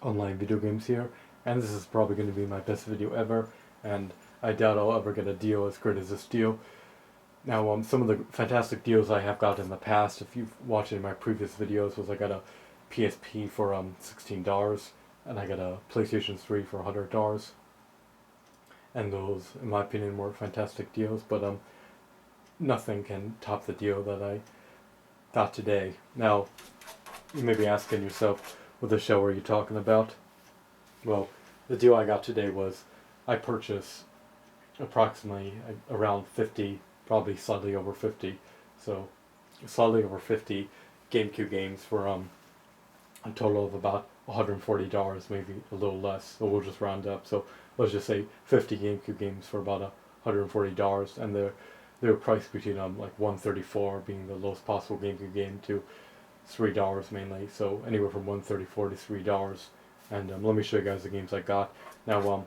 Online Video Games here, and this is probably going to be my best video ever, and I doubt I'll ever get a deal as great as this deal. Now, some of the fantastic deals I have got in the past, if you've watched any of my previous videos, was I got a PSP for $16, and I got a PlayStation 3 for $100, and those, in my opinion, were fantastic deals, but nothing can top the deal that I got today. Now, you may be asking yourself, what the show are you talking about? Well, the deal I got today was I purchased approximately around 50, probably slightly over 50, so slightly over 50 GameCube games for a total of about $140, maybe a little less, so we'll just round up. So let's just say 50 GameCube games for about $140, and they were priced between like $134 being the lowest possible GameCube game to $3 mainly, so anywhere from $134 to $3. And let me show you guys the games I got. Now,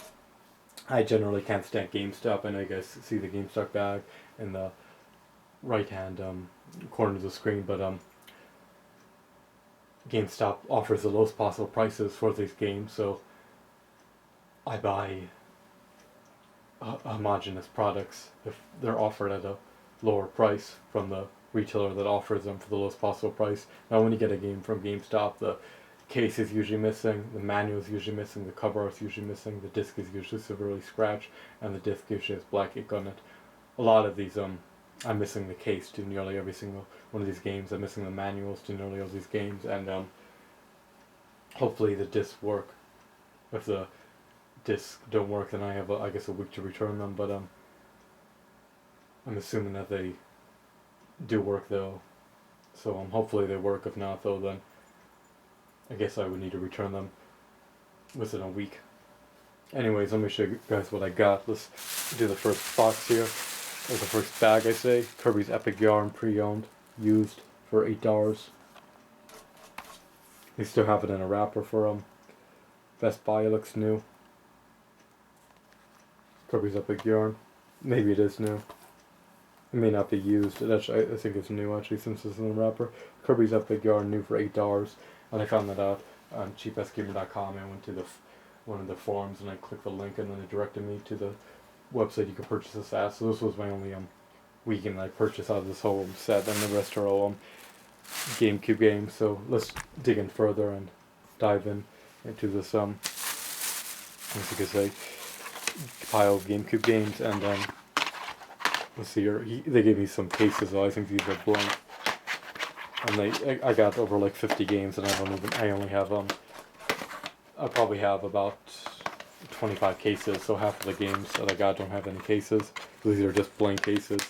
I generally can't stand GameStop. I know you guys see the GameStop bag in the right hand corner of the screen, but GameStop offers the lowest possible prices for these games, so I buy homogeneous products if they're offered at a lower price from the retailer that offers them for the lowest possible price. Now, when you get a game from GameStop, the case is usually missing, the manual is usually missing, the cover art is usually missing, the disc is usually severely scratched, and the disc usually has black ink on it. A lot of these, I'm missing the case to nearly every single one of these games. I'm missing the manuals to nearly all these games, and hopefully the discs work. If the discs don't work, then I have, I guess, a week to return them, but I'm assuming that they do work though, so hopefully they work. If not though, then I guess I would need to return them within a week. Anyways, let me show you guys what I got. Let's do the first box here, or the first bag I say. Kirbys Epic Yarn pre-owned, used for $8. They still have it in a wrapper for Best Buy. It looks new. Kirbys Epic Yarn, maybe it is new. It may not be used. It actually, I think it's new actually, since it's in the wrapper. Kirbys Epic Yarn, new for $8, and I found that out on cheapestgamer.com. I went to one of the forums and I clicked the link, and then it directed me to the website you could purchase this at. So this was my only weekend I purchased out of this whole set, and the rest are all GameCube games. So let's dig in further and dive into this as you could say, pile of GameCube games. And let's see here. They gave me some cases, though. I think these are blank. And I got over like 50 games, and I only have I probably have about 25 cases. So half of the games that I got don't have any cases. These are just blank cases,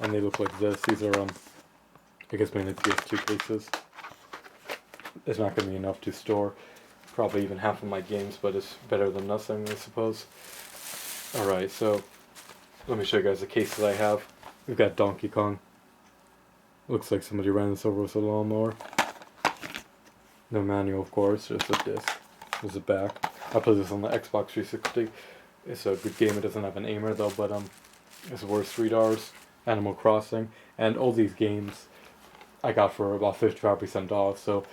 and they look like this. These are I guess mainly PS2 cases. It's not going to be enough to store probably even half of my games, but it's better than nothing, I suppose. Alright, so let me show you guys the cases I have. We've got Donkey Kong. Looks like somebody ran this over with a lawnmower. No manual, of course, just a disc. There's a back. I played this on the Xbox 360. It's a good game. It doesn't have an aimer though, but it's worth $3. Animal Crossing, and all these games I got for about 55% off. So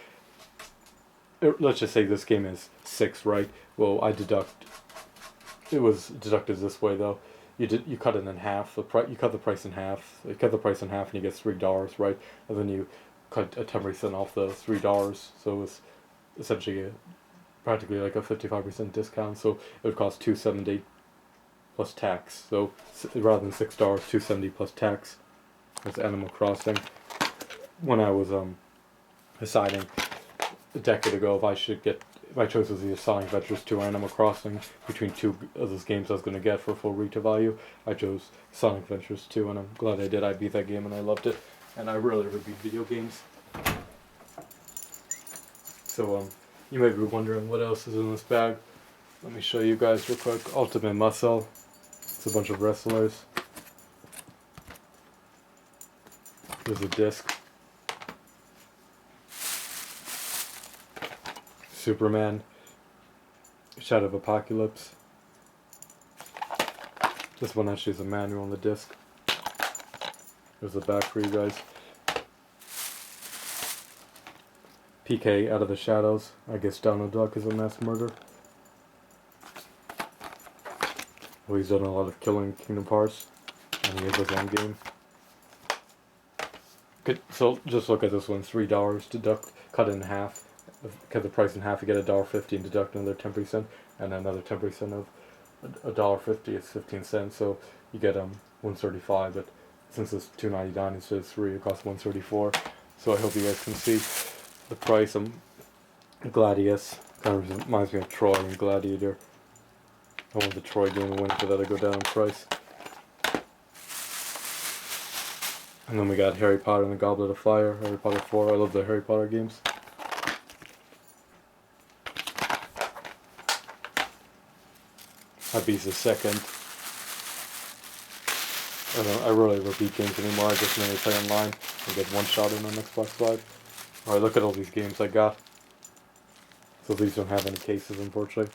let's just say this game is $6, right? Well, it was deducted this way though. You cut it in half. You cut the price in half. You cut the price in half, and you get $3, right? And then you cut 10% off the $3. So it was essentially practically like a 55% discount. So it would cost $270 plus tax. So rather than $6, $270 plus tax. That's Animal Crossing. When I was deciding a decade ago if my choice was either Sonic Adventures 2 or Animal Crossing between two of those games I was going to get for full retail value, I chose Sonic Adventures 2, and I'm glad I did. I beat that game and I loved it, and I really review video games. So you may be wondering what else is in this bag. Let me show you guys real quick. Ultimate Muscle. It's a bunch of wrestlers. There's a disc. Superman, Shadow of Apocalypse. This one actually has a manual on the disc. There's the back for you guys. PK Out of the Shadows. I guess Donald Duck is a mass murder. Well, he's done a lot of killing Kingdom Hearts, and he has his own game. So just look at this one, $3, deduct, cut it in half, cut the price in half, you get $1.50 and deduct another 10%, and another 10% of $1.50 is 15 cents, so you get $1.35, but since it's $2.99 instead of $3, it costs $1.34. So I hope you guys can see the price. Gladius kind of reminds me of Troy and Gladiator. I want the Troy game to win for that to go down in price. And then we got Harry Potter and the Goblet of Fire, Harry Potter 4. I love the Harry Potter games. I beat the second. I rarely ever beat games anymore. I just mainly play online and get one shot in on Xbox Live. Alright, look at all these games I got. So these don't have any cases, unfortunately.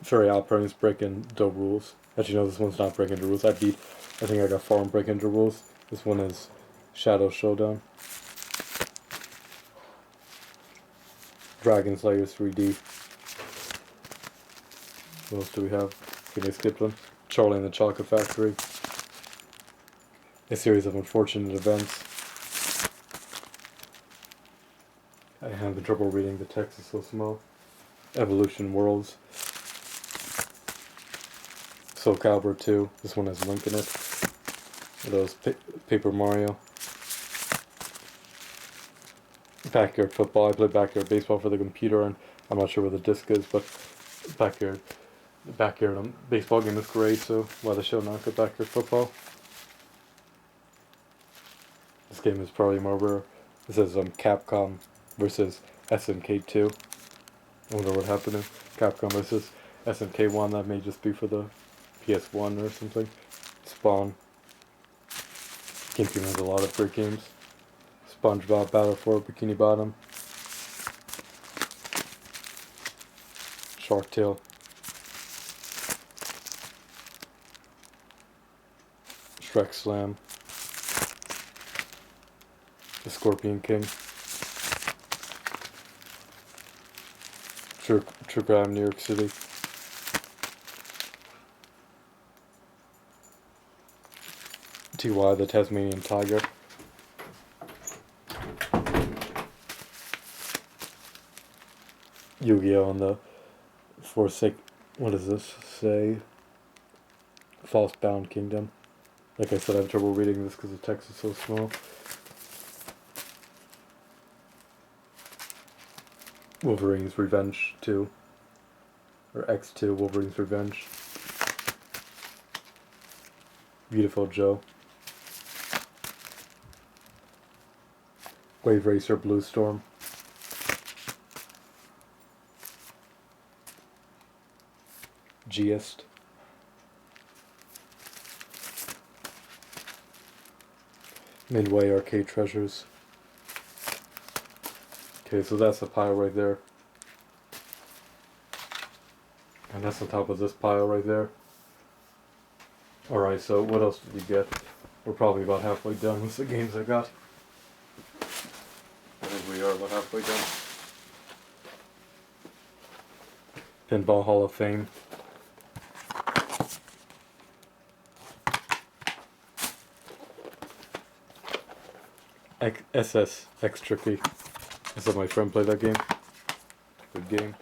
Fairy Alpine is breaking the rules. Actually, no, this one's not breaking the rules. I think I got 4 on breaking the rules. This one is Shadow Showdown. Dragon Slayer 3D. What else do we have? Okay, I skipped one. Charlie and the Chocolate Factory. A series of unfortunate events. I have trouble reading, the text is so small. Evolution Worlds. Soul Calibur 2. This one has Link in it. Those Paper Mario. Backyard Football. I played Backyard Baseball for the computer, and I'm not sure where the disc is, but the Backyard Baseball game is great, so why the show not get Backyard Football? This game is probably more rare. This is Capcom versus SNK2. I wonder what happened in Capcom versus SNK1. That may just be for the PS1 or something. Spawn. GameCube has a lot of great games. SpongeBob Battle for Bikini Bottom. Shark Tale. Shrek Slam. The Scorpion King. True Crime New York City. TY the Tasmanian Tiger. Yu-Gi-Oh! And the what does this say? False Bound Kingdom. Like I said, I have trouble reading this because the text is so small. Wolverine's Revenge 2. Or X2, Wolverine's Revenge. Beautiful Joe. Wave Racer Blue Storm. Geist. Midway Arcade Treasures. Okay, so that's the pile right there. And that's on top of this pile right there. Alright, so what else did we get? We're probably about halfway done with the games I got. I think we are about halfway done. Pinball Hall of Fame. SS X Tricky. I saw my friend play that game. Good game.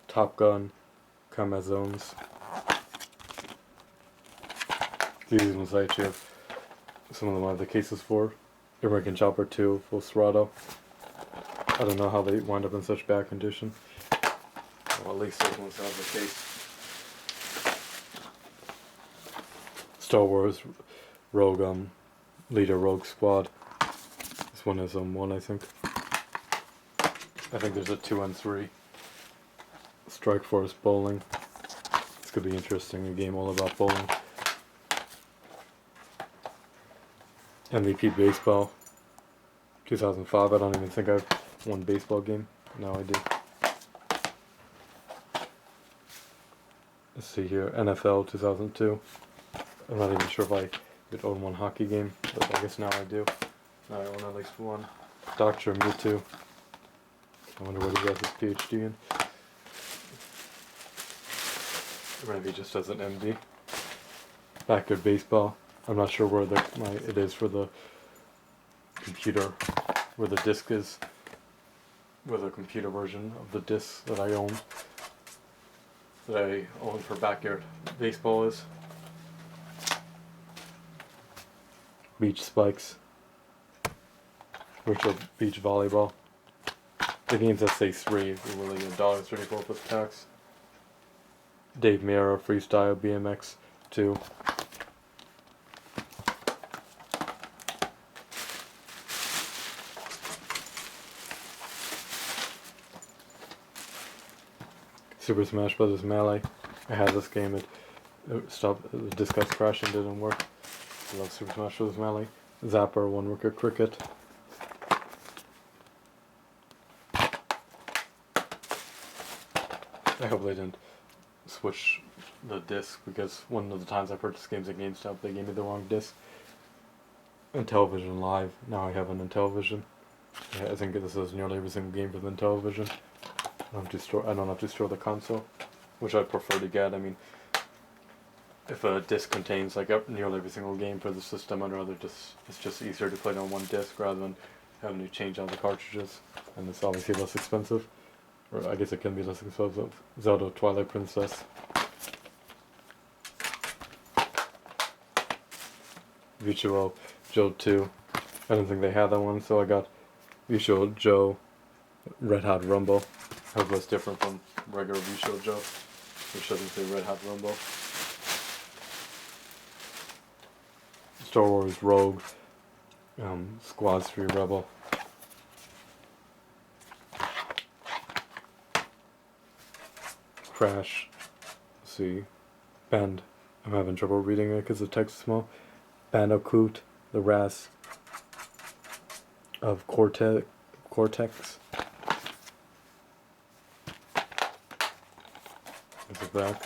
Top Gun. Camazones. These ones I actually have. Some of them I have the cases for. American Chopper 2, Full Throttle. I don't know how they wind up in such bad condition. Well, at least those ones have the case. Star Wars Rogue Leader Rogue Squad. This one is 1, I think. I think there's a 2 and 3. Strike Force Bowling. This could be interesting, a game all about bowling. MVP Baseball. 2005, I don't even think I've won baseball game. Now I do. Let's see here, NFL 2002. I'm not even sure if I could own one hockey game, but I guess now I do. Now I own at least one. Dr. Mewtwo. I wonder what he has his PhD in. Or maybe he just does an MD. Backyard baseball. I'm not sure where it is for the computer, where the disc is, where the computer version of the disc that I own for backyard baseball is. Beach spikes. Virtual beach volleyball. The games that say 3 were really $1.34 plus tax. Dave Mirra Freestyle BMX 2. Super Smash Bros. Melee. I had this game. It stopped. The disc kept crashing. Didn't work. I love Super Smash Bros. Melee. Zapper, One Worker Cricket. I hope they didn't switch the disc, because one of the times I purchased games at GameStop, they gave me the wrong disc. Intellivision Live. Now I have an Intellivision. I think this is nearly every single game for the Intellivision. I don't have to store the console, which I prefer to get. I mean, if a disc contains like nearly every single game for the system, I'd rather it's just easier to play it on one disc rather than having to change out the cartridges, and it's obviously less expensive. Or I guess it can be less expensive. Zelda Twilight Princess. Virtual Joe 2. I don't think they had that one, so I got Virtual Joe Red Hot Rumble. I hope that's different from regular Virtual Joe, which doesn't say Red Hot Rumble. Star Wars Rogue. Squad 3 Rebel. Crash. Let's see. Band. I'm having trouble reading it because the text is small. Bandicoot, the Wrath of Cortex. There's the back.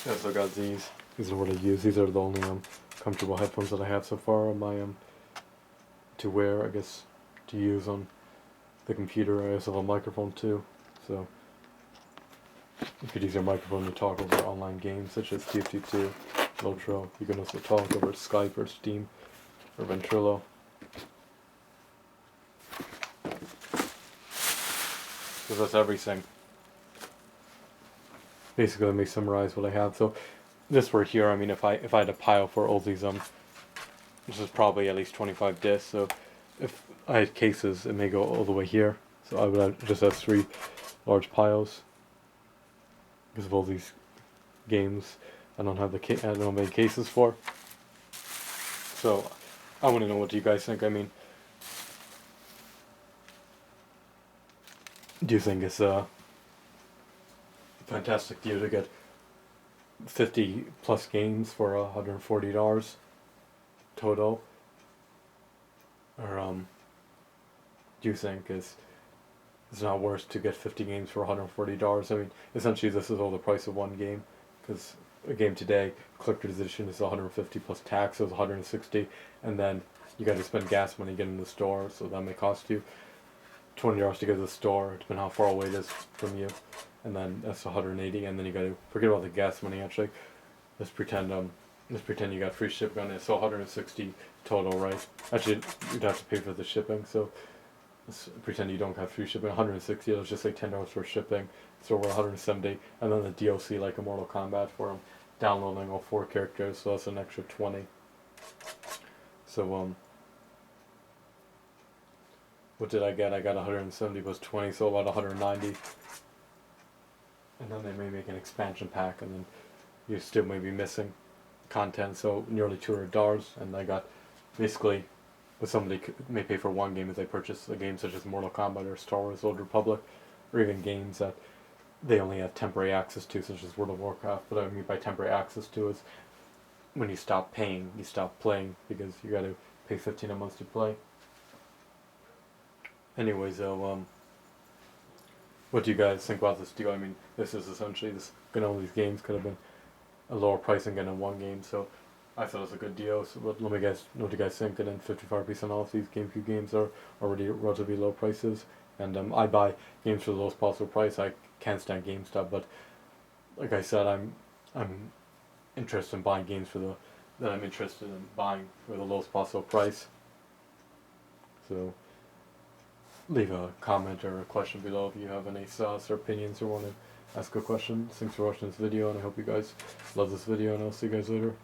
I also got these. These are what I use. These are the only comfortable headphones that I have so far on my to wear, I guess, to use on the computer. I also have a microphone too, so you could use your microphone to talk over online games such as TFT2, Lotro. You can also talk over Skype or Steam or Ventrilo. So that's everything. Basically, let me summarize what I have. So this right here, I mean, if I had a pile for all these this is probably at least 25 discs. So if I had cases, it may go all the way here. So I would just have 3 large piles because of all these games I don't have any cases for. So I want to know what you guys think. I mean, do you think it's a fantastic deal to get 50 plus games for $140 total? Or do you think it's not worth to get 50 games for $140? I mean, essentially this is all the price of one game, because a game today, collector's edition, is $150 plus tax, so it's $160, and then you got to spend gas money getting to the store, so that may cost you $20 to get to the store, depending how far away it is from you, and then that's $180, and then you got to forget about the gas money. Actually, let's pretend you got free shipping on it, so $160 total, right? Actually, you'd have to pay for the shipping, so let's pretend you don't have free shipping. $160, let's just say $10 for shipping, so we're $170, and then the DLC like Immortal Kombat for downloading all 4 characters, so that's an extra $20. So what did I get? I got 170 plus 20, so about 190. And then they may make an expansion pack, and then you still may be missing content, so nearly $200. And I got basically what somebody may pay for one game if they purchase a game such as Mortal Kombat or Star Wars Old Republic, or even games that they only have temporary access to, such as World of Warcraft. But I mean by temporary access to is when you stop paying, you stop playing, because you got to pay $15 a month to play. Anyways, what do you guys think about this deal? I mean, this is essentially all these games could have been a lower price than getting one game. So I thought it was a good deal. So, but let me guys know what you guys think. And then 55% off these GameCube games are already relatively low prices. And I buy games for the lowest possible price. I can't stand GameStop, but like I said, I'm interested in buying games that I'm interested in buying for the lowest possible price. So leave a comment or a question below if you have any thoughts or opinions or want to ask a question. Thanks for watching this video, and I hope you guys love this video, and I'll see you guys later.